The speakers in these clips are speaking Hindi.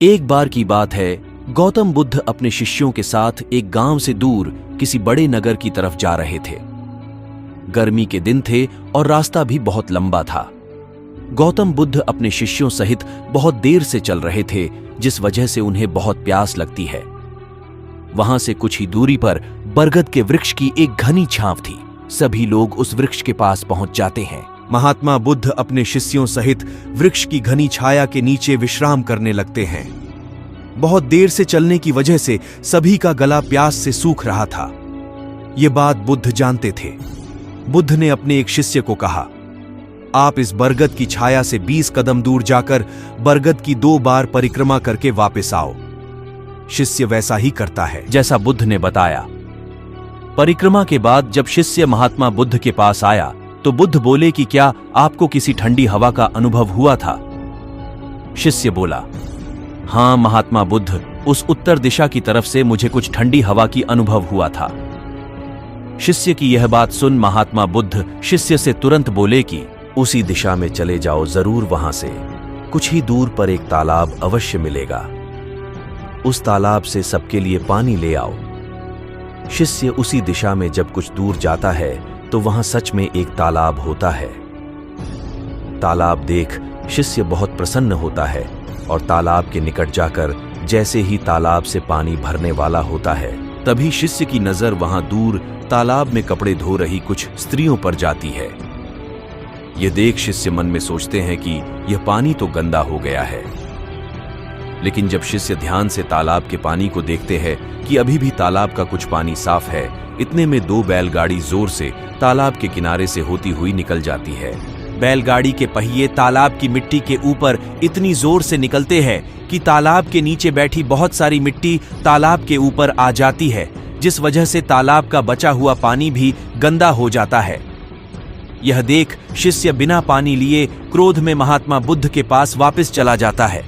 एक बार की बात है, गौतम बुद्ध अपने शिष्यों के साथ एक गांव से दूर किसी बड़े नगर की तरफ जा रहे थे। गर्मी के दिन थे और रास्ता भी बहुत लंबा था। गौतम बुद्ध अपने शिष्यों सहित बहुत देर से चल रहे थे, जिस वजह से उन्हें बहुत प्यास लगती है। वहां से कुछ ही दूरी पर बरगद के वृक्ष की एक घनी छांव थी। सभी लोग उस वृक्ष के पास पहुंच जाते हैं। महात्मा बुद्ध अपने शिष्यों सहित वृक्ष की घनी छाया के नीचे विश्राम करने लगते हैं। बहुत देर से चलने की वजह से सभी का गला प्यास से सूख रहा था। ये बात बुद्ध जानते थे। बुद्ध ने अपने एक शिष्य को कहा, आप इस बरगद की छाया से 20 कदम दूर जाकर बरगद की 2 बार परिक्रमा करके वापस आओ। शिष्य वैसा ही करता है जैसा बुद्ध ने बताया। परिक्रमा के बाद जब शिष्य महात्मा बुद्ध के पास आया तो बुद्ध बोले कि क्या आपको किसी ठंडी हवा का अनुभव हुआ था? शिष्य बोला, हां महात्मा बुद्ध, उस उत्तर दिशा की तरफ से मुझे कुछ ठंडी हवा की अनुभव हुआ था। शिष्य की यह बात सुन महात्मा बुद्ध शिष्य से तुरंत बोले कि उसी दिशा में चले जाओ, जरूर वहां से कुछ ही दूर पर एक तालाब अवश्य मिलेगा। उस तालाब से सबके लिए पानी ले आओ। शिष्य उसी दिशा में जब कुछ दूर जाता है तो वहां सच में एक तालाब होता है। तालाब देख शिष्य बहुत प्रसन्न होता है और तालाब के निकट जाकर जैसे ही तालाब से पानी भरने वाला होता है, तभी शिष्य की नजर वहां दूर तालाब में कपड़े धो रही कुछ स्त्रियों पर जाती है। यह देख शिष्य मन में सोचते हैं कि यह पानी तो गंदा हो गया है। लेकिन जब शिष्य ध्यान से तालाब के पानी को देखते हैं कि अभी भी तालाब का कुछ पानी साफ है, इतने में 2 बैलगाड़ी जोर से तालाब के किनारे से होती हुई निकल जाती है। बैलगाड़ी के पहिए तालाब की मिट्टी के ऊपर इतनी जोर से निकलते हैं कि तालाब के नीचे बैठी बहुत सारी मिट्टी तालाब के ऊपर आ जाती है, जिस वजह से तालाब का बचा हुआ पानी भी गंदा हो जाता है। यह देख शिष्य बिना पानी लिए क्रोध में महात्मा बुद्ध के पास वापस चला जाता है।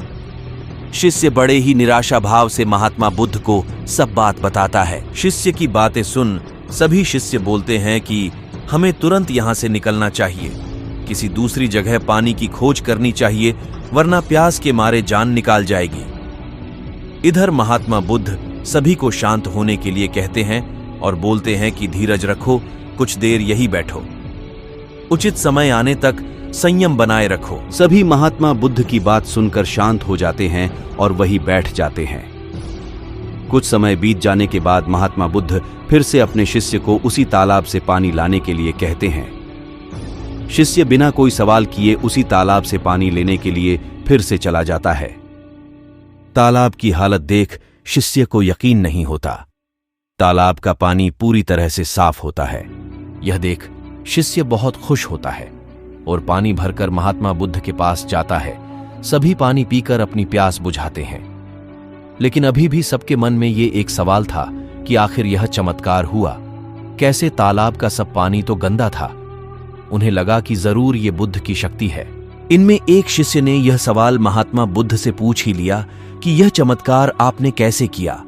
शिष्य बड़े ही निराशा भाव से महात्मा बुद्ध को सब बात बताता है। शिष्य की बातें सुन सभी शिष्य बोलते हैं कि हमें तुरंत यहां से निकलना चाहिए, किसी दूसरी जगह पानी की खोज करनी चाहिए, वरना प्यास के मारे जान निकाल जाएगी। इधर महात्मा बुद्ध सभी को शांत होने के लिए कहते हैं और बोलते हैं कि धीरज रखो, कुछ देर यही बैठो, उचित समय आने तक संयम बनाए रखो। सभी महात्मा बुद्ध की बात सुनकर शांत हो जाते हैं और वही बैठ जाते हैं। कुछ समय बीत जाने के बाद महात्मा बुद्ध फिर से अपने शिष्य को उसी तालाब से पानी लाने के लिए कहते हैं। शिष्य बिना कोई सवाल किए उसी तालाब से पानी लेने के लिए फिर से चला जाता है। तालाब की हालत देख शिष्य को यकीन नहीं होता। तालाब का पानी पूरी तरह से साफ होता है। यह देख शिष्य बहुत खुश होता है और पानी भरकर महात्मा बुद्ध के पास जाता है। सभी पानी पीकर अपनी प्यास बुझाते हैं, लेकिन अभी भी सबके मन में ये एक सवाल था कि आखिर यह चमत्कार हुआ कैसे? तालाब का सब पानी तो गंदा था। उन्हें लगा कि जरूर ये बुद्ध की शक्ति है। इनमें एक शिष्य ने यह सवाल महात्मा बुद्ध से पूछ ही लिया कि यह चमत्कार आपने कैसे किया?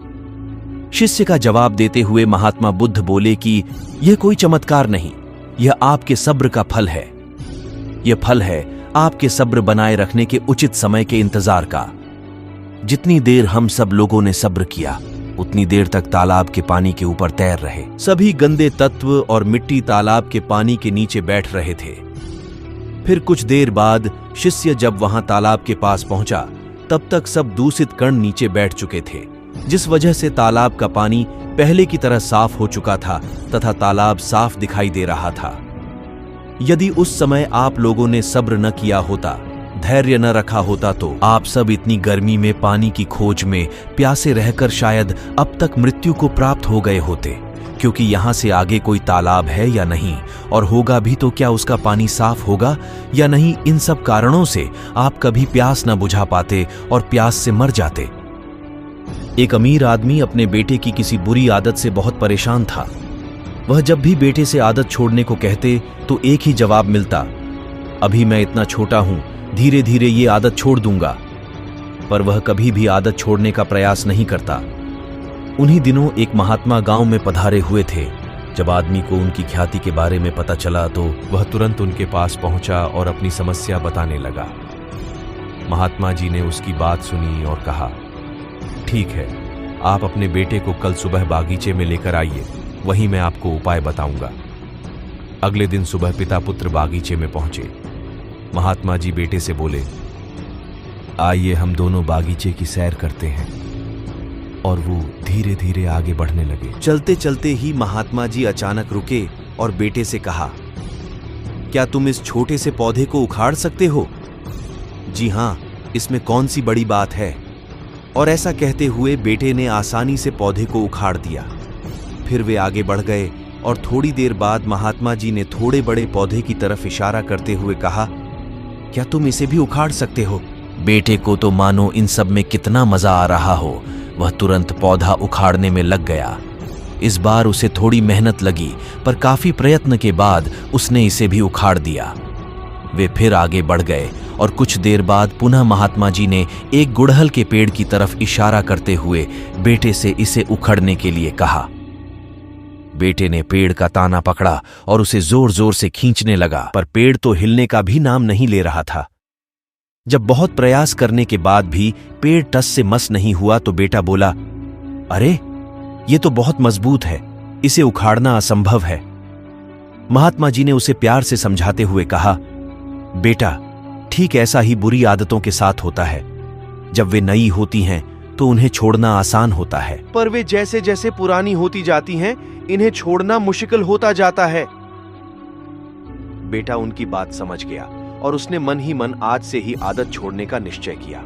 शिष्य का जवाब देते हुए महात्मा बुद्ध बोले कि यह कोई चमत्कार नहीं, यह आपके सब्र का फल है। यह फल है आपके सब्र बनाए रखने के उचित समय के इंतजार का। जितनी देर हम सब लोगों ने सब्र किया, उतनी देर तक तालाब के पानी के ऊपर तैर रहे। सभी गंदे तत्व और मिट्टी तालाब के पानी के नीचे बैठ रहे थे। फिर कुछ देर बाद शिष्य जब वहां तालाब के पास पहुंचा, तब तक सब दूषित कण नीचे बैठ चुके थे, जिस वजह से तालाब का पानी पहले की तरह साफ हो चुका था तथा तालाब साफ दिखाई दे रहा था। यदि उस समय आप लोगों ने सब्र न किया होता, धैर्य न रखा होता, तो आप सब इतनी गर्मी में पानी की खोज में प्यासे रहकर शायद अब तक मृत्यु को प्राप्त हो गए होते, क्योंकि यहां से आगे कोई तालाब है या नहीं, और होगा भी तो क्या उसका पानी साफ होगा या नहीं। इन सब कारणों से आप कभी प्यास न बुझा पाते और प्यास से मर जाते। एक अमीर आदमी अपने बेटे की किसी बुरी आदत से बहुत परेशान था। वह जब भी बेटे से आदत छोड़ने को कहते तो एक ही जवाब मिलता, अभी मैं इतना छोटा हूं, धीरे धीरे ये आदत छोड़ दूंगा। पर वह कभी भी आदत छोड़ने का प्रयास नहीं करता। उन्हीं दिनों एक महात्मा गांव में पधारे हुए थे। जब आदमी को उनकी ख्याति के बारे में पता चला तो वह तुरंत उनके पास पहुंचा और अपनी समस्या बताने लगा। महात्मा जी ने उसकी बात सुनी और कहा, ठीक है, आप अपने बेटे को कल सुबह बागीचे में लेकर आइए, वहीं मैं आपको उपाय बताऊंगा। अगले दिन सुबह पिता पुत्र बागीचे में पहुंचे। महात्मा जी बेटे से बोले, आइए हम दोनों बागीचे की सैर करते हैं। और वो धीरे धीरे आगे बढ़ने लगे। चलते चलते ही महात्मा जी अचानक रुके और बेटे से कहा, क्या तुम इस छोटे से पौधे को उखाड़ सकते हो? जी हां, इसमें कौन सी बड़ी बात है। और ऐसा कहते हुए बेटे ने आसानी से पौधे को उखाड़ दिया। फिर वे आगे बढ़ गए और थोड़ी देर बाद महात्मा जी ने थोड़े बड़े पौधे की तरफ इशारा करते हुए कहा, क्या तुम इसे भी उखाड़ सकते हो? बेटे को तो मानो इन सब में कितना मजा आ रहा हो, वह तुरंत पौधा उखाड़ने में लग गया। इस बार उसे थोड़ी मेहनत लगी, पर काफी प्रयत्न के बाद उसने इसे भी उखाड़ दिया। वे फिर आगे बढ़ गए और कुछ देर बाद पुनः महात्मा जी ने एक गुड़हल के पेड़ की तरफ इशारा करते हुए बेटे से इसे उखड़ने के लिए कहा। बेटे ने पेड़ का ताना पकड़ा और उसे जोर जोर से खींचने लगा, पर पेड़ तो हिलने का भी नाम नहीं ले रहा था। जब बहुत प्रयास करने के बाद भी पेड़ टस से मस नहीं हुआ तो बेटा बोला, अरे ये तो बहुत मजबूत है, इसे उखाड़ना असंभव है। महात्मा जी ने उसे प्यार से समझाते हुए कहा, बेटा, ठीक ऐसा ही बुरी आदतों के साथ होता है। जब वे नई होती हैं तो उन्हें छोड़ना आसान होता है, पर वे जैसे जैसे पुरानी होती जाती हैं, इन्हें छोड़ना मुश्किल होता जाता है। बेटा उनकी बात समझ गया और उसने मन ही मन आज से ही आदत छोड़ने का निश्चय किया।